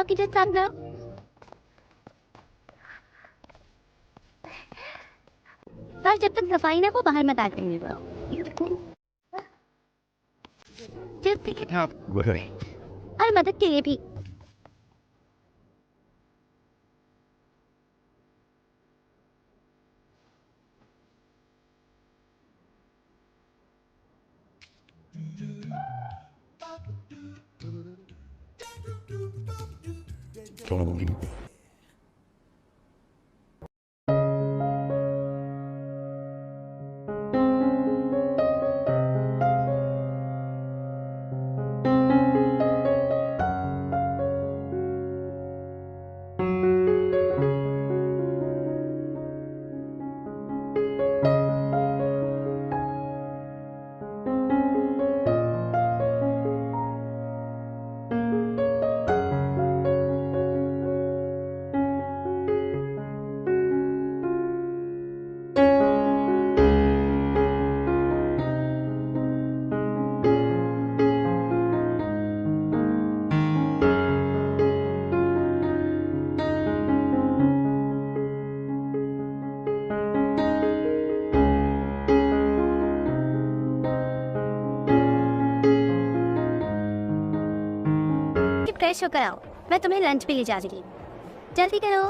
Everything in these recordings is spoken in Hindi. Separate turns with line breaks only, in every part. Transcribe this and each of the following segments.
जाओ किचन साफ करो। और जब तक सफाई ना हो बाहर मत आते हैं। और मदद के लिए भी। फ्रेश होकर आओ, मैं तुम्हें लंच पे ले जा रही हूँ। जल्दी करो।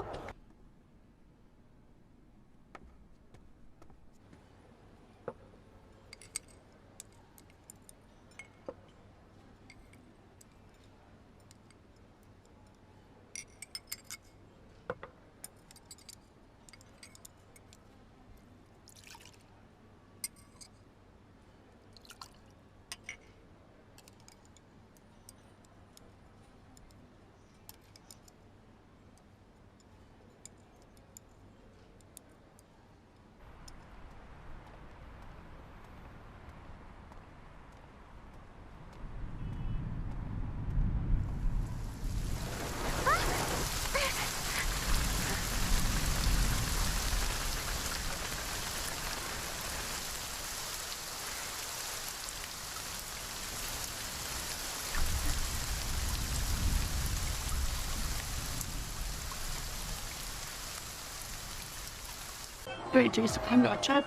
Wait, Jason, I'm not chat.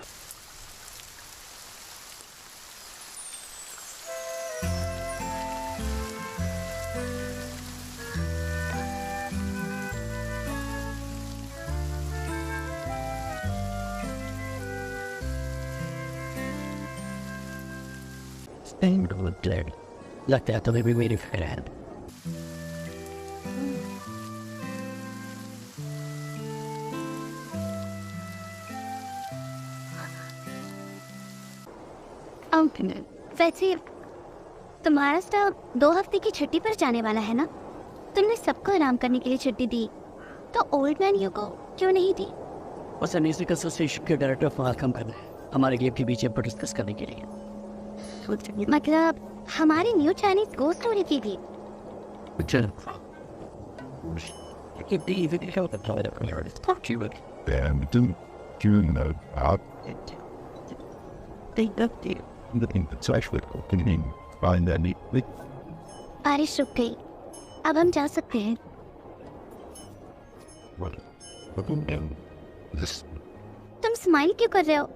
Staying good there. Like that, they'll be waiting for that.
वैसे तुम्हारा स्टाफ 2 हफ्ते की छुट्टी पर जाने वाला है ना? तुमने सबको आराम करने के लिए छुट्टी दी, तो ओल्ड मैन यू को क्यों नहीं दी?
बस म्यूजिक एसोसिएशन के डायरेक्टर फवाद कम कर रहे हैं हमारे गेम के बीच पर डिस्कस करने के लिए।
मतलब हमारी न्यू चाइनीज गोस्ट स्टोरी की भी। बारिश रुक गई, अब हम जा सकते हैं। तुम स्माइल क्यों कर रहे हो?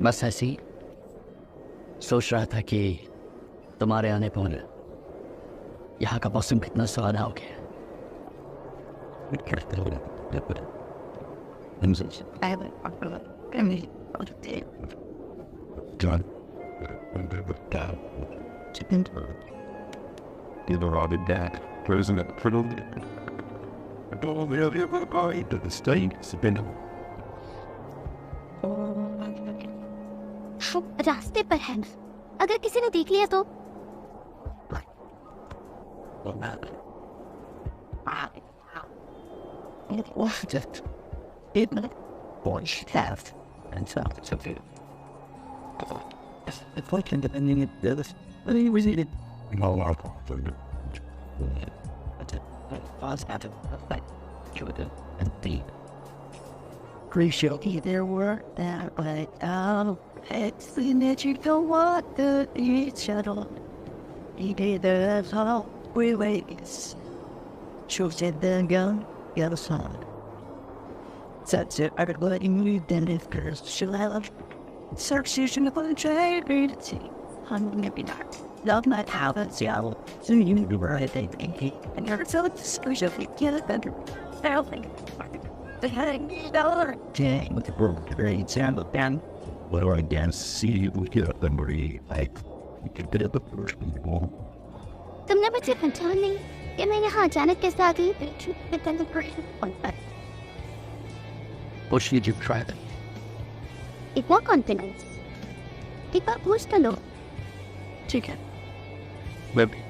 बस ऐसी सोच रहा था कि तुम्हारे आने पर यहाँ का मौसम कितना सुहाना हो गया।
रास्ते पर है, अगर किसी ने देख लिया तो?
Appreciate their work that way. It's that you don't want the each other. You did the all
We ladies. Choosing the gun, the other side. That's it. I could let you move then if girls should have. Substitution of the charity. I'm gonna be dark. Love my habits, y'all. So you knew where I think, and you're so discreet if you get it better. I don't think the hang dollar. Dang, with the world, great example, Dan.
Well, I can see you get them ready. Like, you can get the first people.
तुमने मुझे पहचान नहीं कि मैं यहाँ अचानक कैसे आ गई?
What should you try then?
इतना कॉन्फिडेंस? एक बार पूछ तो लो।
ठीक है। बेबी,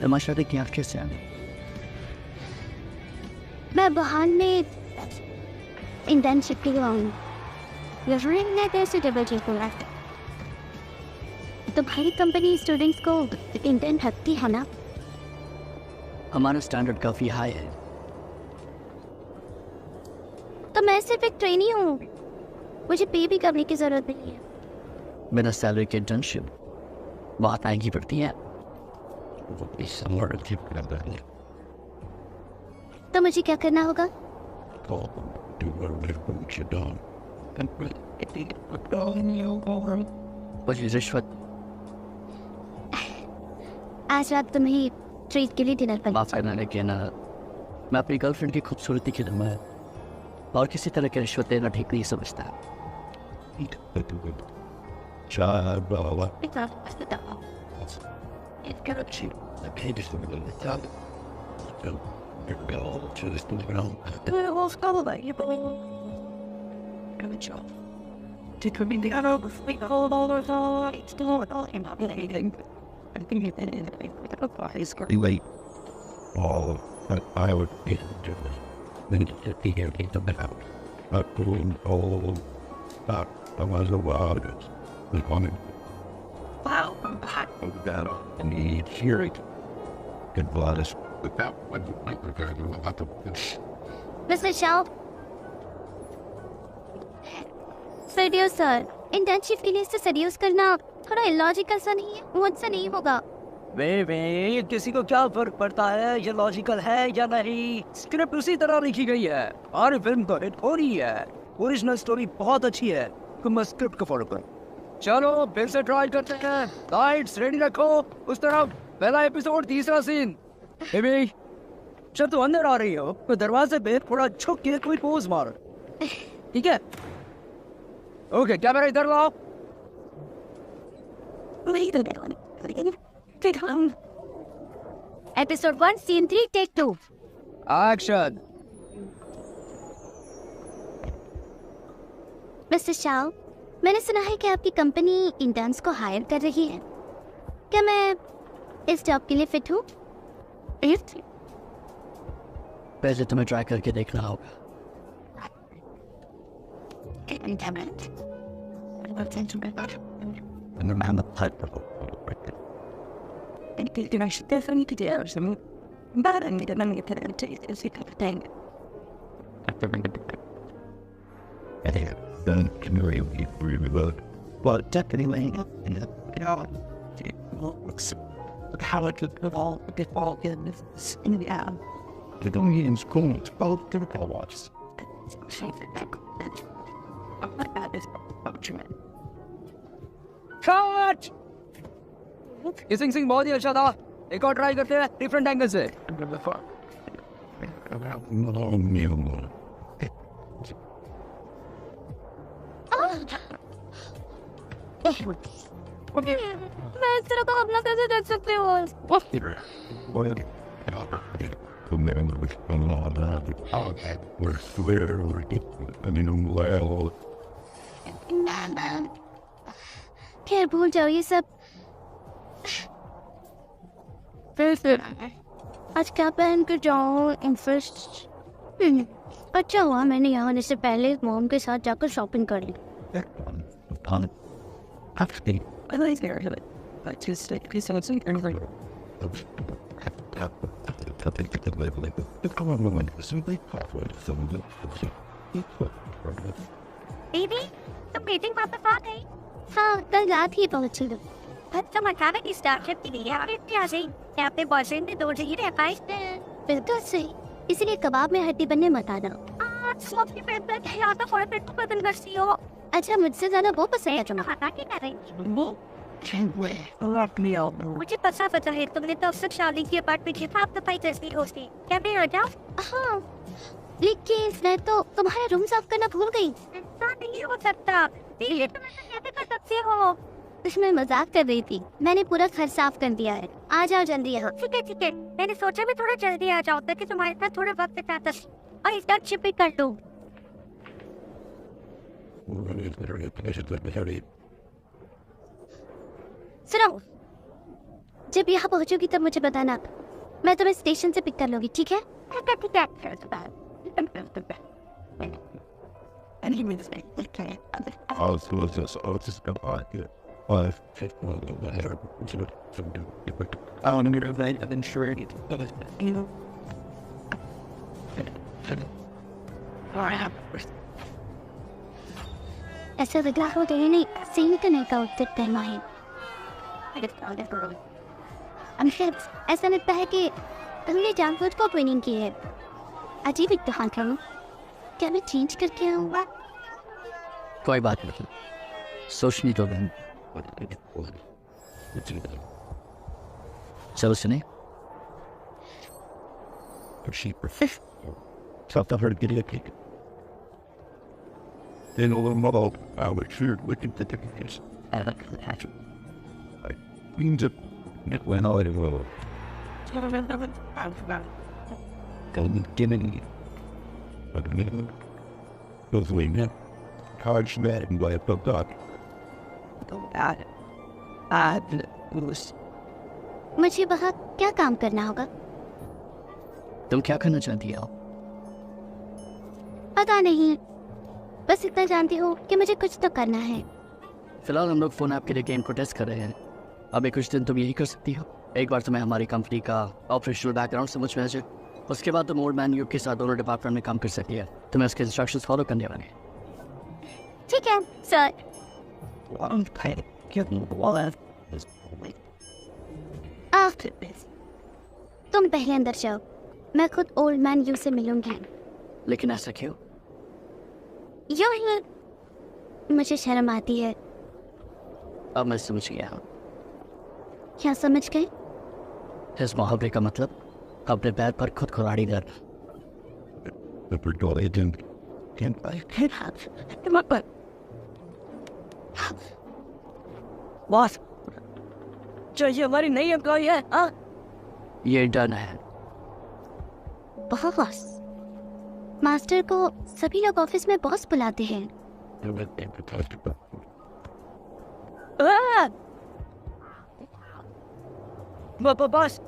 तमाशा देखिए आप कैसे आ गए?
मैं वुहान में इंटर्नशिप के लिए आऊँ। मैं कैसे डबल चेक हो रहा है? तुम्हारी कंपनी स्टूडेंट्स को इंटर्न रखती है ना?
हमारा स्टैंडर्ड काफी हाई है।
तो मैं सिर्फ एक ट्रेनी हूँ, मुझे पे भी करने की जरूरत नहीं है।
बिना सैलरी के इंटर्नशिप बहुत महंगी पड़ती है।
तो मुझे क्या करना होगा?
मुझे रिश्वत
आज रात तुम्हें ट्रीट के लिए डिनर पर
माफ करना, लेकिन मैं अपनी गर्लफ्रेंड की खूबसूरती की धमक और किसी तरह की रिश्वत देना ठीक नहीं समझता।
Anyway, all I would get to then he get about. I pulled all back. I was a wild. The one
Wow, I'm back.
of that and he hear it. Good blood is without when I prepared to have to
mister Shah, sir sir, internship के लिए इसे सडियूस करना थोड़ा इलॉजिकल सा नहीं है? मुझसे नहीं होगा।
वे किसी को क्या फर्क पड़ता है ये लॉजिकल है या नहीं? स्क्रिप्ट उसी तरह लिखी गई है और फिल्म तो हिट हो रही है। ओरिजिनल स्टोरी बहुत अच्छी है, तुम बस स्क्रिप्ट को फॉलो करो। चलो फिर से ट्राई करते हैं। लाइट्स रेडी रखो। उस तरफ पहला एपिसोड, तीसरा सीन। बेबी, जब तुम अंदर आ रही हो तो दरवाजे पे थोड़ा झुक के कोई पोज मारो, ठीक है? ओके, कैमरा इधर लाओ।
Episode 1 scene 3 take 2।
Action.
Mister Shah, मैंने सुना है कि आपकी कंपनी इंटर्न्स को हायर कर रही है। क्या मैं इस जॉब के लिए फिट हूँ?
पहले तुम्हें ट्राई करके देखना होगा।
and around the pipe.
I should definitely do something. But I need to get to it.
I think then can really well. But definitely, look how it could all in this in the air. The doing in school, it's both difficult watches.
Cut! ये सिंग बहुत ही अच्छा था। एक और ट्राई करते हैं डिफरेंट एंगल से।
मैं इस तरह का हमला कैसे देख सकती हूँ? खैर भूल जाओ ये सब। फिर आज क्या पहन कर जाऊँ? अच्छा हुआ मैंने यहाँ आने से पहले मॉम के साथ जाकर शॉपिंग कर ली।
I like there, but just anything.
दीदी, तुम मीटिंग वापस आ गई? हाँ, कल रात ही पहुंची। अच्छा मचाना की स्टार्टअप की नहीं है और क्या सही क्या अपने बॉयफ्रेंड से दूर ही रह पाए बिल्कुल सही इसलिए कबाब में हड्डी बनने मत आना सबके पेट पे या तो फॉर पेट को बदल करती हो अच्छा मुझसे ज्यादा वो पसंद है तुम्हें पता क्या कर रही मुझे पता है तुमने तो अक्सर शादी के अपार्टमेंट में साफ सफाई करती होती क्या मैं आ जाऊं हाँ लेकिन मैं तो तुम्हारा रूम साफ करना भूल गई ऐसा नहीं हो सकता ये तुम ऐसा कैसे कर सकते हो इसमें मजाक कर रही थी मैंने पूरा घर साफ कर दिया है आ जाओ जल्दी यहाँ ठीक है मैंने सोचा मैं थोड़ा जल्दी आ जाऊँ ताकि तुम्हारे साथ थोड़ा वक्त बिताता और इस बार शिप कर दूँ सुनो जब यहाँ पहुँचोगी तब मुझे बताना मैं तुम्हें स्टेशन से पिक कर लूंगी ठीक है ठीक है
I'll just go on here. I want to be right and then sure it.
ऐसा लग रहा हो तेरे ने सेम कलर का आउटफिट पहना है ऐसा लगता है कि तुमने जानबूझ को ट्रेनिंग की है अजीब इत्तेफाक करूँ क्या मैं चेंज करके आऊँगा
कोई बात नहीं सोचनी तो बहन चलो सुने
South Africa get a kick. Then all the model I was sure looking at the tickets. I means it went all in well. Don't give me. But those women cards met and by a pub dog.
मुझे वहाँ क्या काम करना होगा
तुम क्या करना चाहती हो
पता नहीं बस इतना जानती हूँ कि मुझे कुछ तो करना है
फिलहाल हम लोग फोन ऐप के लिए गेम को टेस्ट कर रहे हैं अभी कुछ दिन तुम यही कर सकती हो एक बार तुम्हें हमारी कंपनी का ऑपरेशनल बैकग्राउंड समझ में आ जाए उसके बाद तुम ओल्ड मैन यूब के साथ दोनों डिपार्टमेंट में काम कर सकती है तुम्हें उसके इंस्ट्रक्शंस फॉलो करने वाले
ठीक है सर तुम पहले अंदर जाओ मैं खुद ओल्ड मैन यू से मिलूंगी
लेकिन ऐसा क्यों
यूं ही मुझे शर्म आती है
अब मैं समझ गया हूँ
क्या समझ गए
इस मुहावरे का मतलब अपने पैर पर खुद कुल्हाड़ी कर
The door agent can't buy.
Boss जो ये हमारी नई एम्प्लॉय है हाँ
ये डन है
बॉस मास्टर को सभी लोग ऑफिस में बॉस बुलाते हैं
बॉस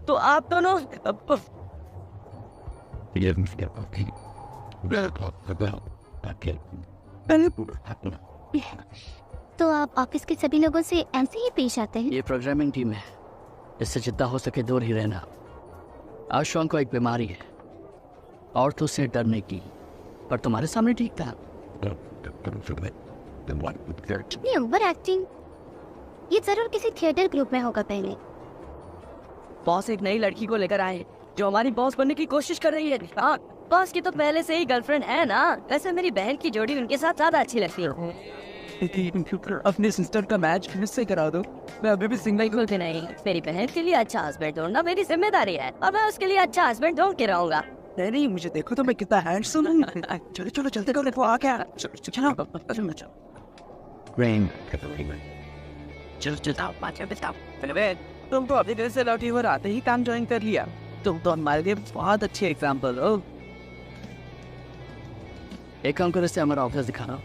तो आप दोनों
He didn't get okay. About that kid.
तो आप ऑफिस के सभी लोगों से ऐसे ही पेश आते हैं
ये प्रोग्रामिंग टीम है इससे जितना हो सके दूर ही रहना आशुआंग को एक बीमारी है और तो उससे डरने की पर तुम्हारे सामने ठीक था
इतनी ओवर एक्टिंग ये जरूर किसी थिएटर ग्रुप में होगा पहले
बॉस एक नई लड़की को लेकर आए जो हमारी बॉस बनने की कोशिश कर रही है हाँ बॉस की तो पहले से ही गर्लफ्रेंड है ना वैसे मेरी बहन की जोड़ी उनके साथ ज्यादा अच्छी लगती है
अपने सिस्टर का मैच मुझसे करा दो मैं अभी भी सिंगल
बिल्कुल नहीं मेरी बहन के लिए अच्छा हस्बैंड ढूंढना मेरी जिम्मेदारी है और मैं उसके लिए अच्छा हस्बैंड ढूंढ के रहूंगा
नहीं मुझे देखो तो मैं कितना हैंडसम हूँ चलो चलो चलते को देखो आ गया चलो
Rain.
तुम तो अभी घर से लौटी हो आते ही काम ज्वाइन कर लिया तुम तो हमारे लिए बहुत अच्छे एग्जाम्पल हो
एक काम कर इससे हमारा ऑफिस दिखाना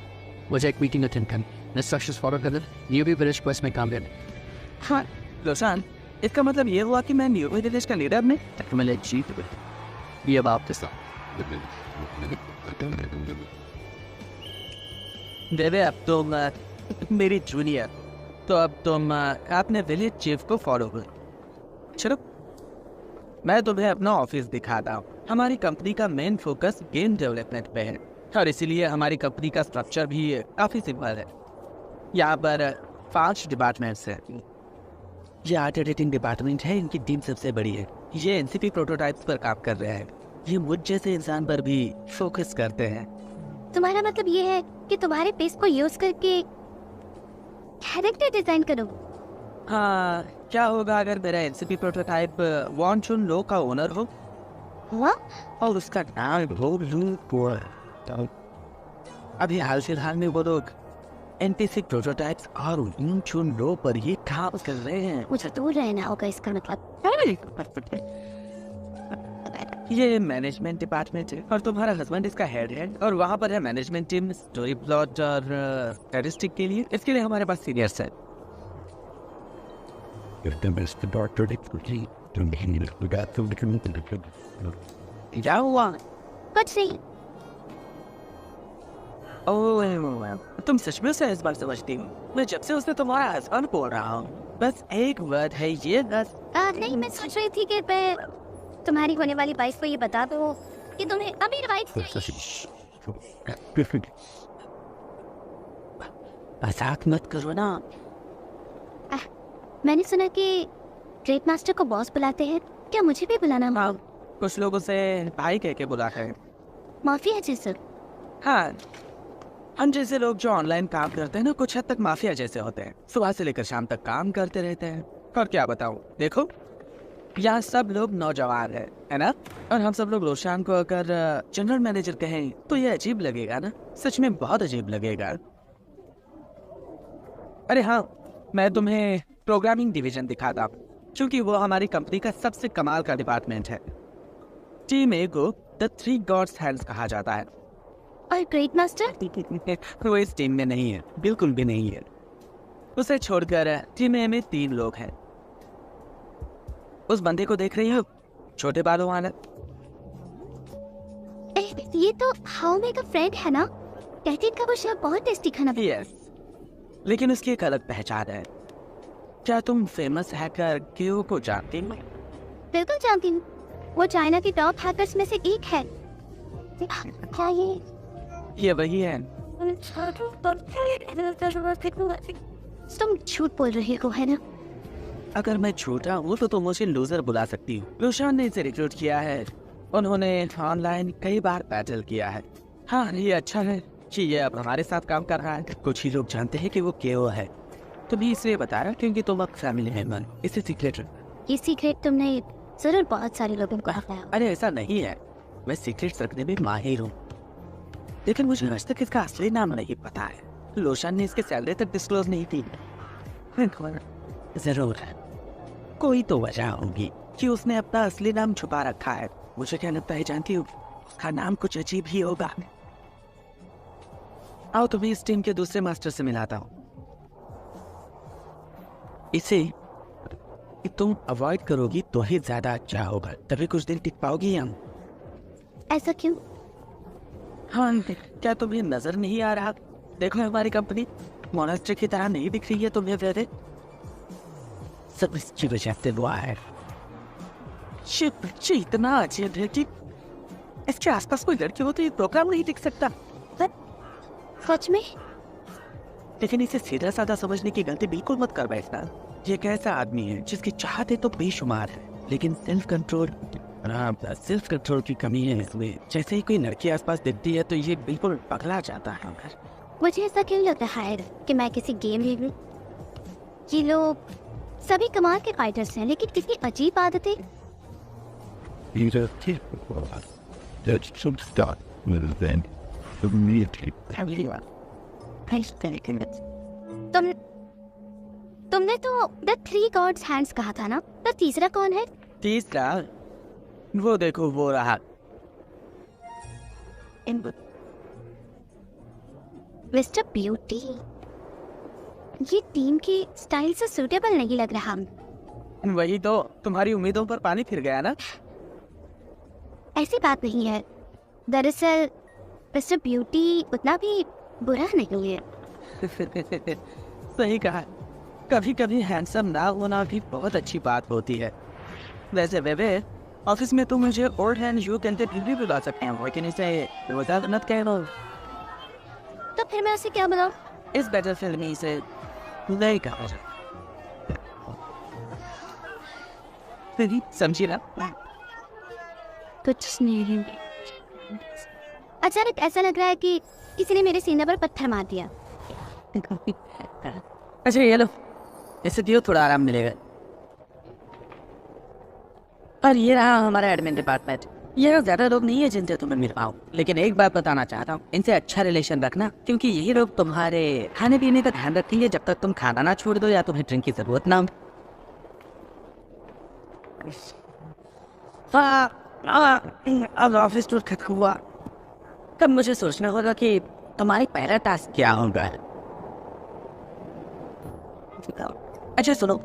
मुझे एक मीटिंग अटेंड करनी इंस्ट्रक्शंस फॉलो कर न्यू भी विलेज क्वेस्ट में काम करना
हाँ रोशान इसका मतलब ये हुआ कि मैं न्यू विलेज का लीडर ने
मिले जीत ये अब आपके साथ
देवे अब तुम मेरी जूनियर तो अब तुम अपने विलेज चीफ को फॉलो करो चलो मैं तुम्हें अपना ऑफिस दिखाता हूँ हमारी कंपनी का मेन फोकस गेम डेवलपमेंट पे है और इसीलिए हमारी कंपनी का स्ट्रक्चर भी काफ़ी सिंपल है यहाँ पर 5 डिपार्टमेंट्स हैं। ये आर्ट एडिटिंग डिपार्टमेंट है, इनकी टीम सबसे बड़ी है। ये एनसीपी प्रोटोटाइप्स पर काम कर रहे हैं। ये मुझ जैसे इंसान पर भी फोकस करते हैं।
तुम्हारा मतलब ये है कि तुम्हारे पेस को यूज करके कैरेक्टर डिजाइन करो?
हाँ, क्या होगा अगर मेरा एनसीपी प्रोटोटाइप वॉन चुन लो का ओनर हो
हुआ?
और उसका नाम हो लू पोर। अभी हाल फिलहाल में वो लोग एनटीसी प्रोटोटाइप्स और वॉन चुन लो पर ही काम कर रहे हैं।
मुझे दूर रहना होगा इसका मतलब।
ये मैनेजमेंट डिपार्टमेंट है और तुम्हारा हस्बैंड इसका हेड है, और वहाँ पर है मैनेजमेंट टीम स्टोरी प्लॉट और स्टैटिस्टिक के लिए। इसके लिए हमारे पास सीनियर्स है।
If the Mr. Doctor didn't don't need it. We got them to come in.
क्या हुआ?
कुछ नहीं।
ओह, तुम सच में उसे इस बार समझती हो? मैं जब से उसने तुम्हारा हस्बैंड बोल रहा हूँ, बस एक वर्ड है ये बस।
नहीं, मैं सोच रही थी कि मैं तुम्हारी होने वाली वाइफ को ये बता दो कि तुम्हें अमीर वाइफ चाहिए।
मजाक मत करो ना।
मैंने सुना कि ग्रेट मास्टर को बॉस बुलाते हैं, क्या मुझे भी बुलाना?
हाँ, कुछ लोग उसे भाई कह के बुलाते हैं।
माफिया जैसे?
हाँ, हम जैसे लोग जो ऑनलाइन काम करते हैं ना, कुछ हद तक माफिया जैसे होते हैं। सुबह से लेकर शाम तक काम करते रहते हैं। और क्या बताऊँ, देखो यहाँ सब लोग नौजवान है ना? और हम सब लोग रोशान को अगर जनरल मैनेजर कहें तो ये अजीब लगेगा ना? सच में बहुत अजीब लगेगा। अरे हाँ, मैं तुम्हें प्रोग्रामिंग डिवीजन दिखाता हूँ, क्योंकि वो हमारी कंपनी का सबसे कमाल का डिपार्टमेंट है। टीम ए को द 3 गॉड्स हैंड्स कहा जाता है।
और ग्रेट मास्टर?
वो इस टीम में नहीं है, बिल्कुल भी नहीं है। उसे छोड़कर टीम ए में 3 लोग हैं। उस बंदे को देख रही हो, छोटे बालों वाला?
ये तो हाउ मेक अ फ्रेंड है ना? कैंटीन का वो शब्द बहुत टेस्टी खाना।
यस, लेकिन उसकी एक अलग पहचान है। क्या तुम फेमस हैकर केओ को जानती हो?
बिल्कुल जानती हूँ, वो चाइना की टॉप हैकर्स में से एक है। क्या
ये वही है।
तुम झूठ बोल रहे हो है ना?
अगर मैं झूठा हूँ तो तुम मुझे लूजर बुला सकती हो। रोशान ने इसे रिक्रूट किया है। उन्होंने ऑनलाइन कई बार बैटल किया है। हाँ, ये अच्छा है कि ये अब हमारे साथ काम कर रहा है। कुछ ही लोग जानते हैं कि वो केओ है। तुम्हें इसलिए बता रहा क्योंकि तुम अब फैमिली मेंबर हो। इसे सीक्रेट रखना।
ये सीक्रेट तुमने जरूर बहुत सारे लोगों को बताया।
अरे ऐसा नहीं है, मैं सीक्रेट रखने में माहिर हूँ, लेकिन मुझे आज तक इसका असली नाम नहीं पता है। रोशान ने इसके सैलरी तक डिस्क्लोज नहीं की। जरूर कोई तो वजह होगी कि उसने अपना असली नाम छुपा रखा है। मुझे क्या लगता है जानती हो, उसका नाम कुछ अजीब ही होगा। आओ तुम्हें इस टीम के दूसरे मास्टर से मिलाता हूँ। इसे तुम अवॉइड करोगी तो ही ज्यादा अच्छा होगा, तभी कुछ दिन टिक पाओगी हम।
ऐसा क्यों?
हाँ, क्या तुम्हें नजर नहीं आ रहा? देखो हमारी कंपनी मॉनेस्ट्री की तरह नहीं दिख रही है तुम्हें? वेरे सब इसकी वजह से हुआ है। बच्चे इतना अच्छे है कि इसके आसपास कोई लड़की हो तो ये प्रोग्राम नहीं दिख सकता।
सच में?
लेकिन इसे सीधा साधा समझने की गलती बिल्कुल मत कर बैठना। ये एक ऐसा आदमी है जिसकी चाहते तो बेशुमार है, लेकिन सेल्फ कंट्रोल की कमी है इसमें। जैसे ही कोई लड़की आसपास दिखती है तो ये बिल्कुल पगला जाता है।
मुझे ऐसा क्यों लगता है कि मैं किसी गेम में हूँ? ये लोग सभी कमाल के फाइटर्स हैं, लेकिन कितनी अजीब आदतें।
He's a typical one. That's some stuff with then the military.
तुमने तो द 3 गॉड्स हैंड्स कहा था ना? तो तीसरा कौन है?
तीसरा वो देखो, वो रहा।
मिस्टर ब्यूटी, ये टीम की स्टाइल से सूटेबल नहीं लग रहा।
वही तो, तुम्हारी उम्मीदों पर पानी फिर गया ना?
ऐसी बात नहीं है। दरअसल मिस्टर ब्यूटी उतना भी बुरा नहीं है।
सही कहा, कभी कभी हैंडसम ना होना भी बहुत अच्छी बात होती है। वैसे बेबे, ऑफिस में तुम मुझे ओल्ड हैंड यू कहते भी बुला सकते हैं, लेकिन इसे रोज़ाना मत कह लो।
तो फिर मैं उसे क्या बुलाऊं?
इस बैटलफील्ड में इसे नहीं कहा जाता। समझी ना?
कुछ नहीं। अचानक ऐसा लग रहा है कि किसी ने मेरे सीने पर पत्थर मार दिया।
अच्छा ये लो, इसे दियो, थोड़ा आराम मिलेगा। और ये रहा हमारा एडमिन डिपार्टमेंट। ये ज्यादा लोग नहीं है जिनसे तुम्हें मिल पाओ, लेकिन एक बात बताना चाहता हूँ, इनसे अच्छा रिलेशन रखना, क्योंकि यही लोग तुम्हारे खाने पीने का ध्यान रखेंगे जब तक तुम खाना ना छोड़ दो या तुम्हें ड्रिंक की जरूरत ना हो। अब ऑफिस टूर खत्म हुआ, तब मुझे सोचना होगा कि तुम्हारी पहला टास्क क्या होगा। अच्छा सुनो,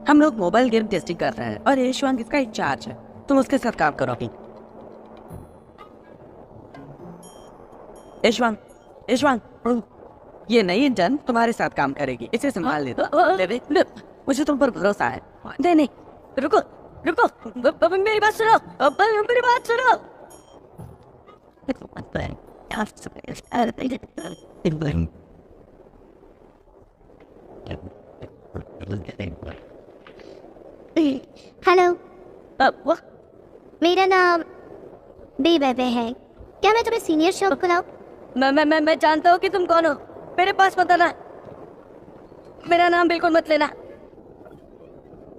हम लोग मोबाइल गेम टेस्टिंग कर रहे हैं और यशवंत इसका इंचार्ज है, तुम उसके साथ काम करोगी। यशवंत, ये नई इंटर्न तुम्हारे साथ काम करेगी, इसे संभाल ले दो। मुझे तुम पर भरोसा है। नहीं, रुको, मेरी बात सुनो, मेरी बात सुनो।
हेलो, मेरा नाम बेबे है। क्या मैं तुम्हें सीनियर शॉप बुलाऊं? मैं जानता हूँ कि तुम कौन हो, मेरे पास मत आना, मेरा नाम बिल्कुल मत लेना,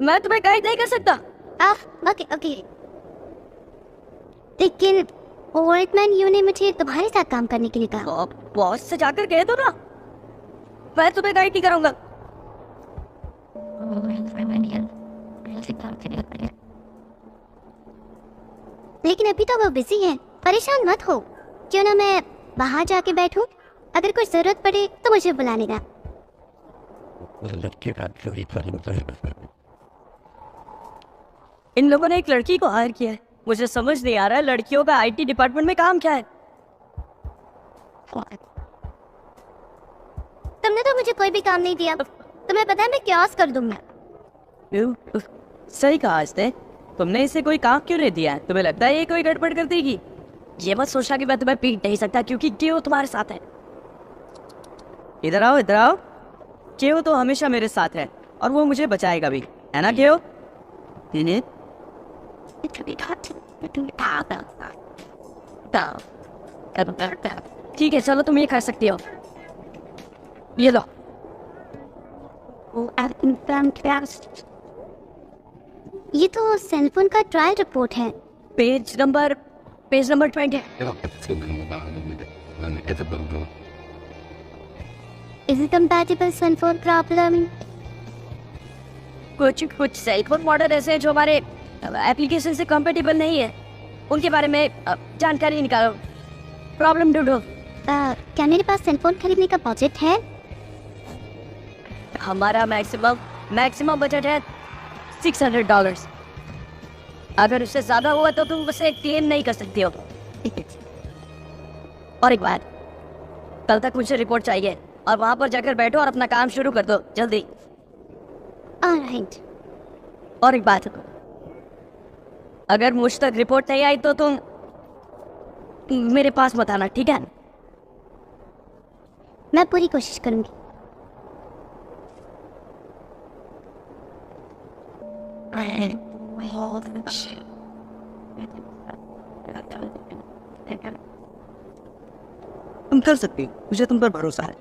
मैं तुम्हें गाइड नहीं कर सकता। ओके। लेकिन ओल्ड मैन यू ने मुझे तुम्हारे साथ काम करने के लिए कहा। बॉस से जाकर कह दो ना, मैं तुम्हें गाइड नहीं करूंगा। लेकिन अभी तो वो बिजी है, परेशान मत हो। क्यों ना मैं बाहर जाके बैठूं? अगर कुछ जरूरत पड़े तो मुझे बुला लेना।
इन लोगों ने एक लड़की को हायर किया है, मुझे समझ नहीं आ रहा है लड़कियों का आईटी डिपार्टमेंट में काम क्या है।
तुमने तो मुझे कोई भी काम नहीं दिया, तुम्हें पता है मैं क्या कर दूंगा।
सही कहा आज ने, तुमने इसे कोई काम क्यों नहीं दिया है? तुम्हें लगता है ये कोई गड़बड़ कर देगी? ये मत सोचना कि मैं तुम्हें पीट नहीं सकता, क्योंकि क्यों तुम्हारे साथ है। इधर आओ। क्यों तो हमेशा मेरे साथ है और वो मुझे बचाएगा भी, है ना क्यों? ठीक है, चलो तुम ये खा सकती हो, ये लो।
ये तो सेलफोन का ट्रायल रिपोर्ट है।
Page number 20
Is it compatible cellphone problem?
कुछ सेलफोन मॉडल ऐसे हैं जो हमारे एप्लीकेशन से कंपेटेबल नहीं है, उनके बारे में जानकारी निकालो, प्रॉब्लम ढूंढो।
क्या मेरे पास सेलफोन खरीदने का बजट है?
हमारा मैक्सिमम बजट है $600। अगर उससे ज्यादा हुआ तो तुम उसे क्लेम नहीं कर सकती हो। और एक बात, कल तक मुझे रिपोर्ट चाहिए और वहां पर जाकर बैठो और अपना काम शुरू कर दो जल्दी।
ऑलराइट।
और एक बात, अगर मुझ तक रिपोर्ट नहीं आई तो तुम मेरे पास मत आना, ठीक है?
मैं पूरी कोशिश करूंगी।
तुम कर सकती हो, मुझे तुम पर भरोसा है।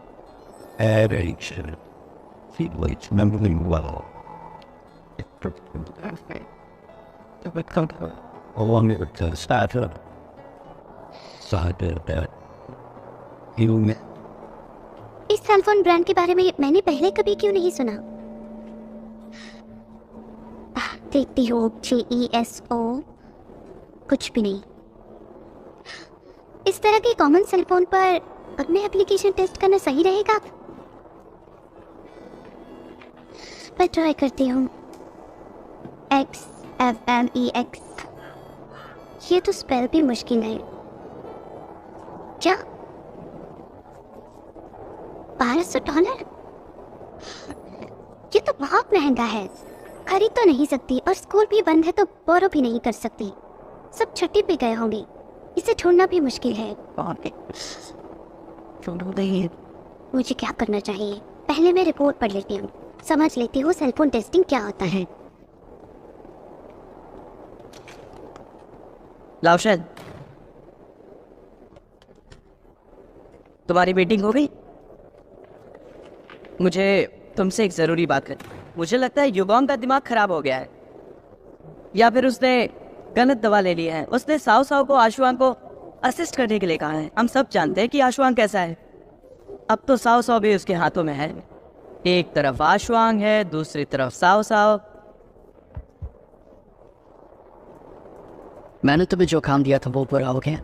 Along with the startup side of that, you
इस सेलफोन ब्रांड के बारे में मैंने पहले कभी क्यों नहीं सुना? देखती हो, GESO कुछ भी नहीं। इस तरह के कॉमन सेलफोन पर अपने एप्लीकेशन टेस्ट करना सही रहेगा? मैं ट्राई करती हूँ। XFMEX, ये तो स्पेल भी मुश्किल है। क्या $1200? ये तो बहुत महंगा है, खरीद तो नहीं सकती, और स्कूल भी बंद है तो बोरो भी नहीं कर सकती। सब छुट्टी पे गए होंगे, इसे ढूंढना भी मुश्किल है। मुझे क्या करना चाहिए? पहले मैं रिपोर्ट पढ़ लेती हूँ, समझ लेती हूँ सेलफोन टेस्टिंग क्या होता है।
लाउशन, तुम्हारी मीटिंग हो गई? मुझे तुमसे एक जरूरी बात करनी। मुझे लगता है युगोंग का दिमाग खराब हो गया है, या फिर उसने गलत दवा ले ली है। उसने साओ साओ को आशुआंग को असिस्ट करने के लिए कहा है। हम सब जानते हैं कि आशुआंग कैसा है। अब तो साओ साओ भी उसके हाथों में है। एक तरफ आशुआंग है, दूसरी तरफ साओ साओ।
मैंने तुम्हें जो काम दिया था वो पूरा हो गया।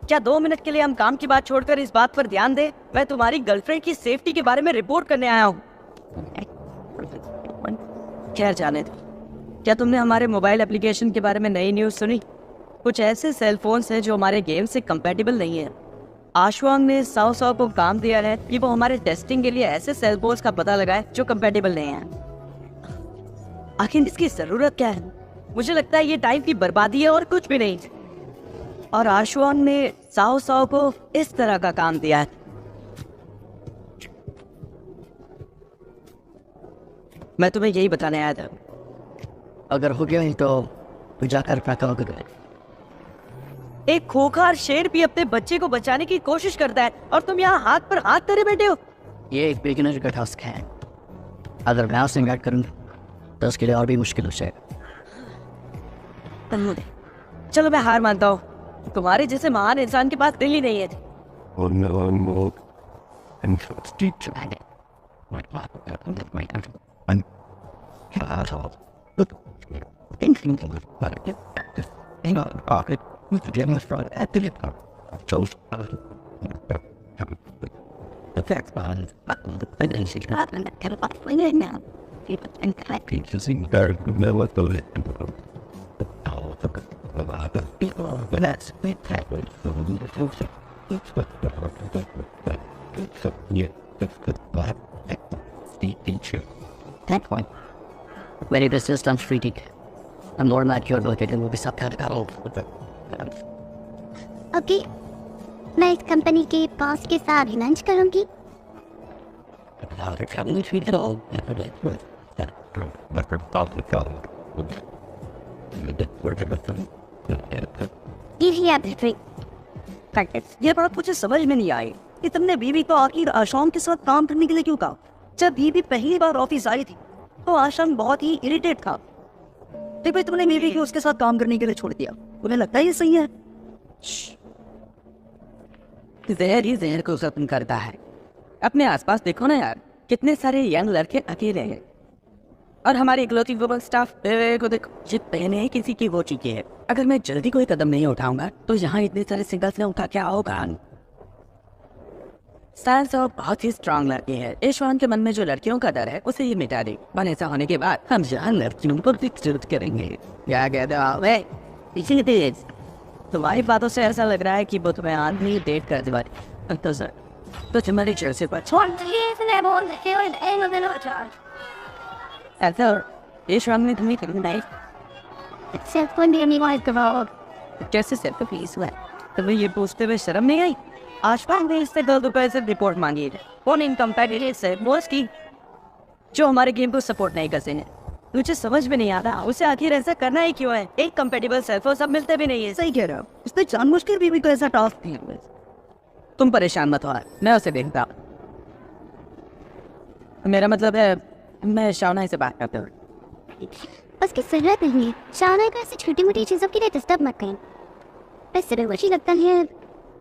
क्या 2 मिनट के लिए हम काम की बात छोड़कर इस बात पर ध्यान दें? मैं तुम्हारी गर्लफ्रेंड की सेफ्टी के बारे में रिपोर्ट करने आया हूँ। खैर जाने दो। क्या तुमने हमारे मोबाइल एप्लीकेशन के बारे में नई न्यूज़ सुनी? कुछ ऐसे सेल फोन्स हैं जो हमारे गेम से कंपैटिबल नहीं है। आशुआंग ने साओ साओ को काम दिया है कि वो हमारे टेस्टिंग के लिए ऐसे सेल फोन्स का पता लगाए जो कंपैटिबल नहीं है। आखिर इसकी जरूरत क्या है? मुझे लगता है ये टाइम की बर्बादी है और कुछ भी नहीं। और आशुआंग ने साओ साओ को इस तरह का काम दिया है। मैं तुम्हें यही बताने आया था।
अगर हो गया ही तो जाकर पैका कर।
एक खोखार शेर भी अपने बच्चे को बचाने की कोशिश करता है और तुम यहाँ हाथ पर हाथ धरे बैठे हो।
ये एक बिगिनर का टास्क है। अगर मैं उसे गाइड करूँगा तो उसके लिए और भी मुश्किल हो जाएगा।
चलो मैं हार मानता हूँ। तुम्हारे जैसे महान इंसान के पास दिल ही नहीं है।
When it is just done treating, I'm more like you're located will be some kind of
okay, मैं इस कंपनी के बॉस के साथ लंच करूंगी।
ये बात मुझे समझ में नहीं आई कि तुमने बीवी को आखिर आशाम के साथ काम करने के लिए क्यों कहा? जब बीवी पहली बार ऑफिस आई थी तो आशाम बहुत ही इरिटेट था। तो भाई तुमने बीवी को उसके साथ काम करने के लिए छोड़ दिया। तुम्हें लगता है ये सही है? जहर ही जहर को खत्म करता है। अपने आसपास देखो ना यार, कितने सारे यंग लड़के अकेले हैं। और हमारी इकलौती ग्लोबल स्टाफ को देखो, ये पहले किसी की हो चुकी है। अगर मैं जल्दी कोई कदम नहीं उठाऊंगा तो यहाँ इतने सारे सिंगल्स ने उठा क्या होगा। साइंस और बहुत ही स्ट्रांग लड़की है। ईश्वान के मन में जो लड़कियों का डर है उसे ये मिटा दे। पर ऐसा होने के बाद हम यहाँ लड़कियों को विकसित करेंगे। क्या कहते हो? तुम्हारी बातों से ऐसा लग रहा है कि वो तुम्हें आदमी डेट कर दे। तो सर तो तुम्हारी चर्चे पर ऐसा ईश्वान ने तुम्हें करना कैसे सेल्फ प्लीज हुआ? तुम्हें ये पूछते हुए शर्म नहीं आई? आशुआंग ने इससे 2 रुपए से रिपोर्ट मांगी है। कौन इनकम्पैटिबल से बोस की जो हमारे गेम को सपोर्ट नहीं करते हैं। मुझे समझ में नहीं आ रहा उसे आखिर ऐसा करना ही क्यों है। एक कंपैटिबल सेल्फो सब मिलते भी नहीं है। सही कह रहा हूँ, उसने जानबूझकर बीवी को ऐसा टास्क दिया। तुम परेशान मत हो, मैं उसे देखता हूँ। मेरा मतलब है मैं शावनाई से बात करता हूँ।
उसकी जरूरत नहीं है। शावनाई को ऐसी छोटी मोटी चीजों के लिए डिस्टर्ब मत करें। वैसे भी मुझे लगता है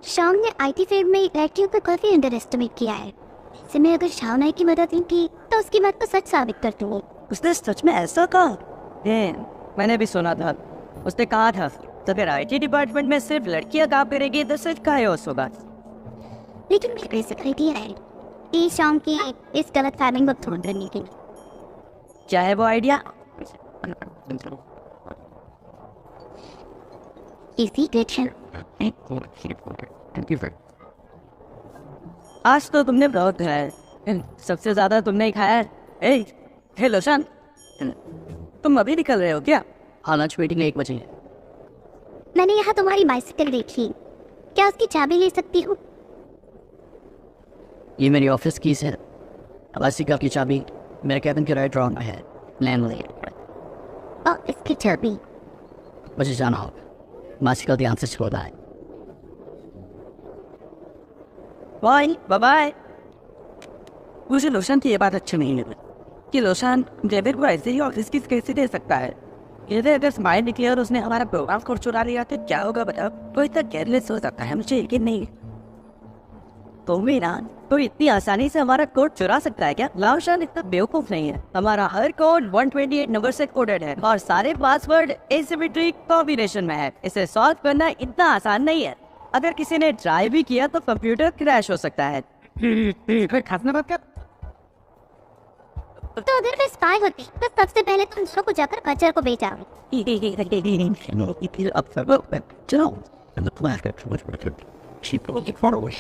शाम ने आईटी फील्ड में लड़कियों को काफी अंडर एस्टिमेट किया है। इससे मैं अगर शावनाई की मदद ली थी तो उसकी बात को सच साबित कर दूंगी।
उसने सच में ऐसा कहा? मैंने भी सुना था। उसने कहा था तो फिर आईटी डिपार्टमेंट में सिर्फ लड़कियां काम करेगी तो सिर्फ का है उस होगा।
लेकिन मेरे ऐसा आइडिया है कि शाम की इस गलत फैमिंग को छोड़ करने के लिए।
क्या है वो आइडिया?
इसी डिरेक्शन।
आज तो तुमने बहुत खाया है। सबसे ज्यादा तुमने ही खाया है। हे लोशन, तुम अभी निकल रहे हो क्या?
हाँ, लंच मीटिंग 1 बजे है।
मैंने यहाँ तुम्हारी बाइसिकल देखी, क्या उसकी चाबी ले सकती हूँ?
ये मेरी ऑफिस कीज है। अलासिका की चाबी मेरे कैबिन के राइट ड्रॉर में है। लैंडलेड।
और इसकी चाबी।
मुझे जाना होगा। मासिकल ध्यान से छोड़ा है।
Bye bye. मुझे लोशन की ये बात अच्छी नहीं लगी कि लोशन डेविड को ऐसे ही ऑफिस की कैसे दे सकता है। यदि अगर स्माइल निकली और उसने हमारा प्रोग्राम को चुरा लिया तो क्या होगा बताओ। वो इतना केयरलेस हो सकता है, मुझे यकीन नहीं। तो मेरा तो इतनी आसानी से हमारा कोड चुरा सकता है क्या? लाउशन इतना बेवकूफ नहीं है। हमारा हर कोड 128 नंबर से कोडेड है और सारे पासवर्ड एसिमेट्रिक कॉम्बिनेशन में है। इसे सॉल्व करना इतना आसान नहीं है। अगर किसी ने ट्राई भी किया तो कंप्यूटर क्रैश हो सकता है। खासना बात क्या?
तो अगर मैं स्पाई होती तो सबसे पहले तुम दूसरों को जाकर कचर को बेचा।
And the planet was record. She broke it far away.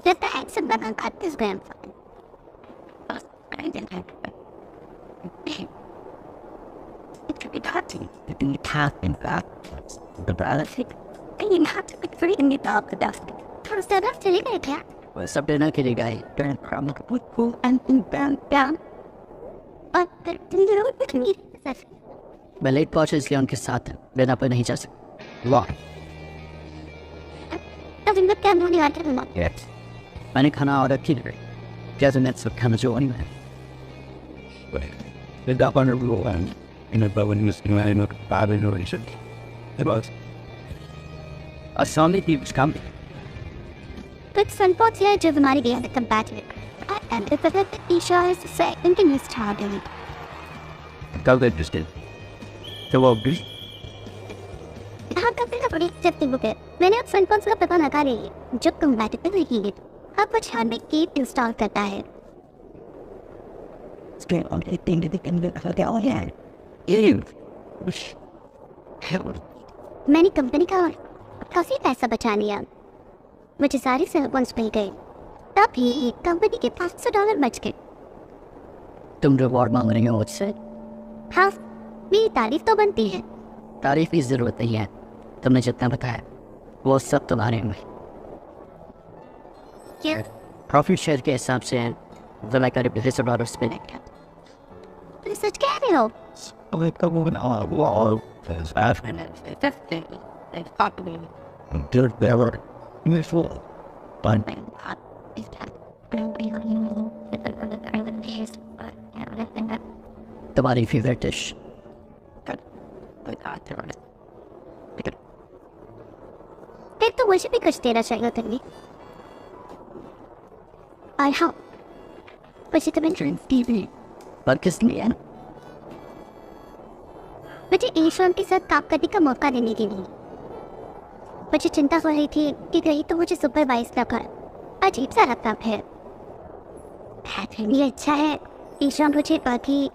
Just the accent that I got this grandfather. It could be touching.
It didn't pass in back. The balance.
And you have to be free and get out the dust. थोड़ा सा रफ चले गए क्या?
वह सब डिनर के लिए गए।
Turn from the football and down.
और फिर तुम लोग भी नहीं सर।
मैं लेट पहुंचा इसलिए उनके साथ डिनर पर नहीं जा सकता।
Lock.
तो तुम लोग क्या बोलने आते हो?
Yes.
मैंने खाना ऑर्डर किया। क्या तुम सब खाना जो नहीं है?
They got under rule and about when he was doing it, look bad innovation. It was.
A zombie team is coming.
But unfortunately, जो हमारी गया है compatible. And the fact that Isha is the second in this target.
How they just did. So well,
हाँ काफी ना बड़ी एक्सेप्टिंग बुक है। मैंने अब फ्रंट का पता लगा लिया है जो compatible नहीं है। अब कुछ हार्ड में कीप इंस्टॉल करता है।
straight on the thing that they can look at all hand. You. Hell.
मैंने कंपनी का काफी पैसा बचा लिया। मुझे सारे सेल्स मिल गए। तभी कंपनी के $500 बच गए।
तुम रिवॉर्ड मांग रही हो मुझसे?
हाँ, मेरी तारीफ तो बनती है।
तारीफ की जरूरत नहीं है। तुमने जितना बताया वो सब तुम्हारे में।
क्या?
प्रॉफिट शेयर के हिसाब से तो मैं करीब $200 पे लेंगे।
तुम सच कह रहे हो?
Oh, they come on a wall. There's African. There's never. This wall. But
तुम्हारी फेवरेट डिश?
फिर तो मुझे भी कुछ देना चाहिए तुम्हें। और हाँ, मुझे तुम्हें
टीवी पर किस लिए?
मुझे ईश्वर के साथ काम करने का मौका देने के लिए। मुझे चिंता हो रही थी कि कहीं तो मुझे सुपरवाइज न कर। अजीब सा लगता है। ये अच्छा है, ईश्वर मुझे बाकी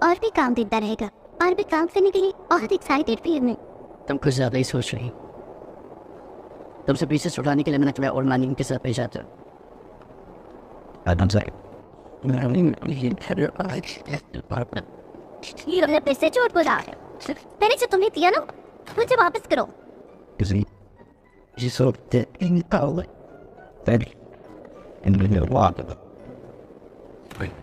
और भी काम देता रहेगा और भी काम करने के लिए और एक्साइटेड भी हूँ।
तुम कुछ ज्यादा ही सोच रही। तुमसे पीछे छुड़ाने के लिए मैंने तुम्हें और नानी के साथ भेजा था।
I'm saying.
ये पैसे चोट बोला है। मैंने जो तुम्हें दिया ना, मुझे वापस करो।
Is he? She's so thick in the power. Then, and then a lot of them. Wait.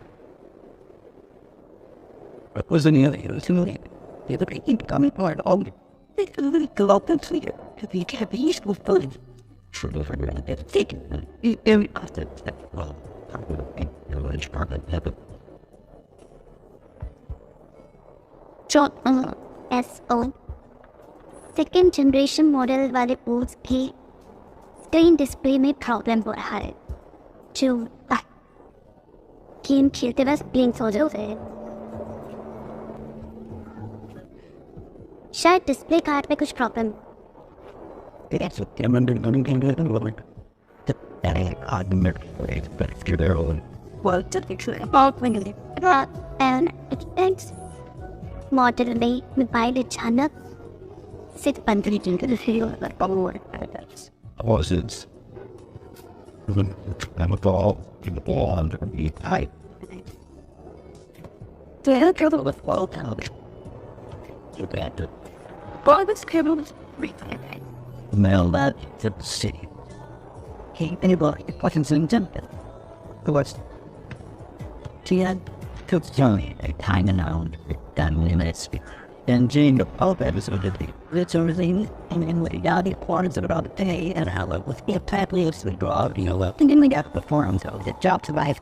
What was in the other? It was too late. The other keep coming apart. Oh, they go out and see it. They can't be useful fun. Sure, they'll figure it out. It's taken. Every after that. Well, I'm going to make your lunch part of heaven.
John SO second generation model वाले बोर्ड्स भी स्क्रीन डिस्प्ले में प्रॉब्लम हो रहा है। जो गेम खेलते वक्त ब्लिंक्स हो जाते हैं। शायद डिस्प्ले कार्ड में कुछ problem.
That's what I'm understanding. The argument is better their own.
Well, to fix it about when you and it thanks model में मोबाइल अचानक सिर्फ 15 दिन के लिए
Causes. I'm a ball in the ball underneath. Hi.
तो यह क्या तो
With all count. You got to.
Mel that to the city. Hey, anybody, fucking Singleton? What's Tia took Johnny a time and out, done minutes. Then Jane of all episode of the literally and then we got it quarters about the day and how it was the type of the dog, you know, well, and then we got before him, so the job survived.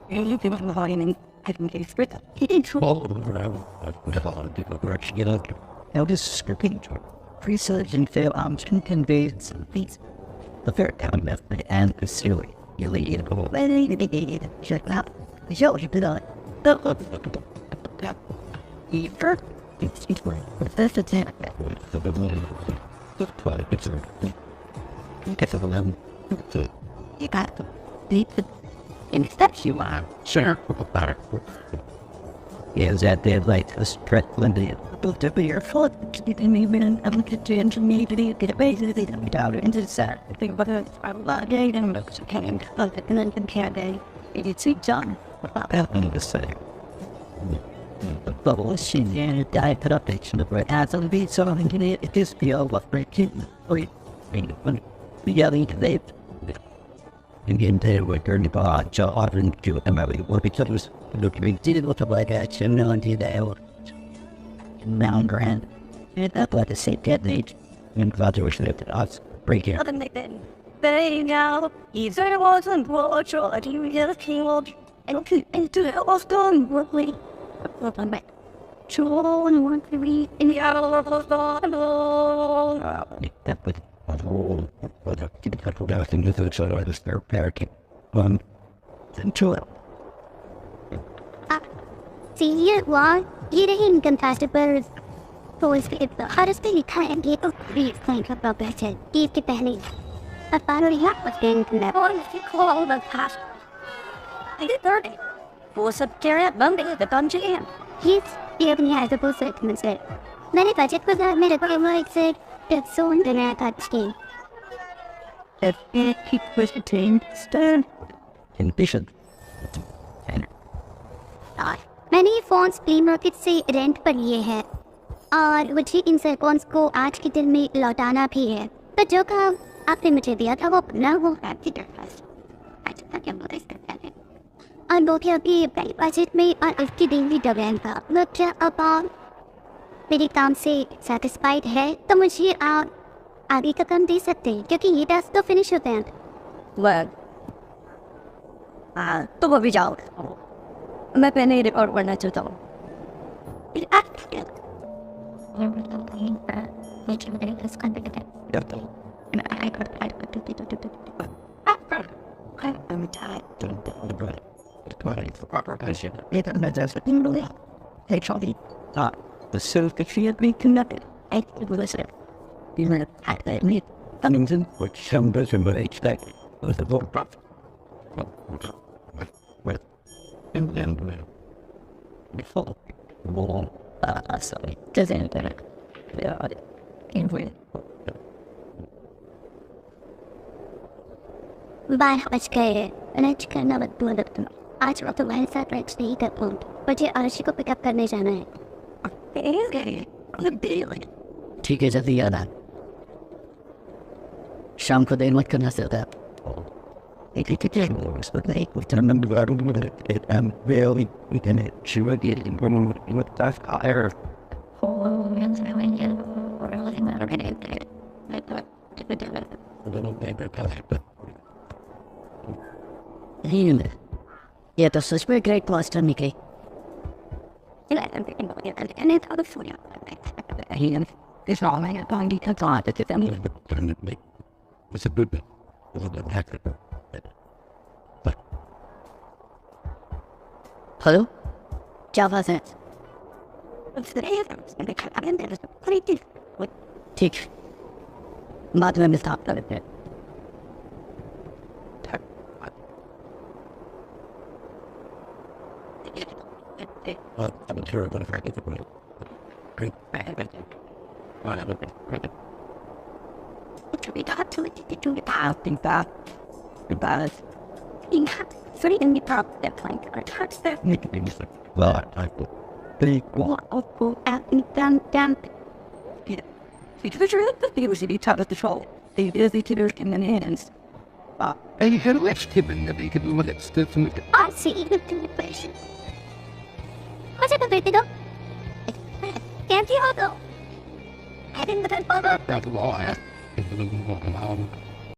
You give him a volume and I can get it. He did trouble around. Now this is scripting research and fail arms can convey some things. The fair town left the and the silly. You lead it all. Check out. The show you put on. Either it's with this attack. You got to beat it. In steps you are. Sure. Is that the light was Stretland? Built up your foot. You didn't even have to intermediate to get away to the down into the side. I think about it. I'm not getting them. Looks at him. And then can't they? It's a John. What happened to say? The bubble is seen and it died put up each and the bread has a beat so I'm going to this be over breaking. Wait, we yelling to them. And they were turning the bar, so often to America, what it was looking did look like a chimney into the air. Mount Grand, and that's what the same detonate. And Father was left at us, breaking up.
They now, either wasn't watch or I didn't get a king and to the Austin, Brooklyn. I'm back. Sure, and want to be in the other of the
That was what I did cut out in the third side of the spare parakeet. True.
See it, why? You didn't compatible. तो इसके हर इसके लिखा है ये तो प्लीज थैंक यू प्रोग्रेस है टीप के पहले अब बारो यहाँ पर टेंट में और इसके कॉल द पास ये थर्ड वो सब क्या बंद है द कंट्री है ये अपनी है तो सेट में से मैंने बजट को जरा मेरे को एक से it's so internet touching.
If it was attained, stand in vision. And
मैंने ये फोन्स फ्ली मार्केट से रेंट पर लिए हैं और मुझे इन सेकंड्स को आज के दिन में लौटाना भी है तो जो काम आपने मुझे दिया था वो ना वो और वो क्या अभी बजट में और इसकी दिन भी डबल था मतलब क्या अब मेरे काम से सेटिस्फाइड है तो मुझे आप आगे का काम दे सकते हैं क्योंकि ये टास्क तो फिनिश होते हैं
तुम अभी जाओ मैं पहले रिकॉर्ड करना चाहता हूँ
the silk she had been connected. I was there. You know, I mean, Huntington, which some person would expect, was the vote prophet. Well, and then, before, warm, sorry, doesn't it? Yeah, in with.
बारह बज गए लंच करना बदबू लगता आज रात तुम्हारे साथ लंच नहीं कर पाऊँ मुझे आरशी को पिकअप करने जाना है
ठीक है जल्दी याद आ शाम को देर मत करना चाहता
ये तो सच में ग्रेट मास्टर निकली
It's all I got on the thought that them. It's a good bit.
Hello क्या बात है ठीक बाद में मिलता हैं
I'm terrible if I get the money. Great bad.
What should we do to the
I think that. Goodbye.
in free in the top that plank or touch that
Well, I And you had left him in the big minutes, didn't you?
I see the situation. What's it about, Tigo? Can't you hold? I didn't put it over.
That lawyer.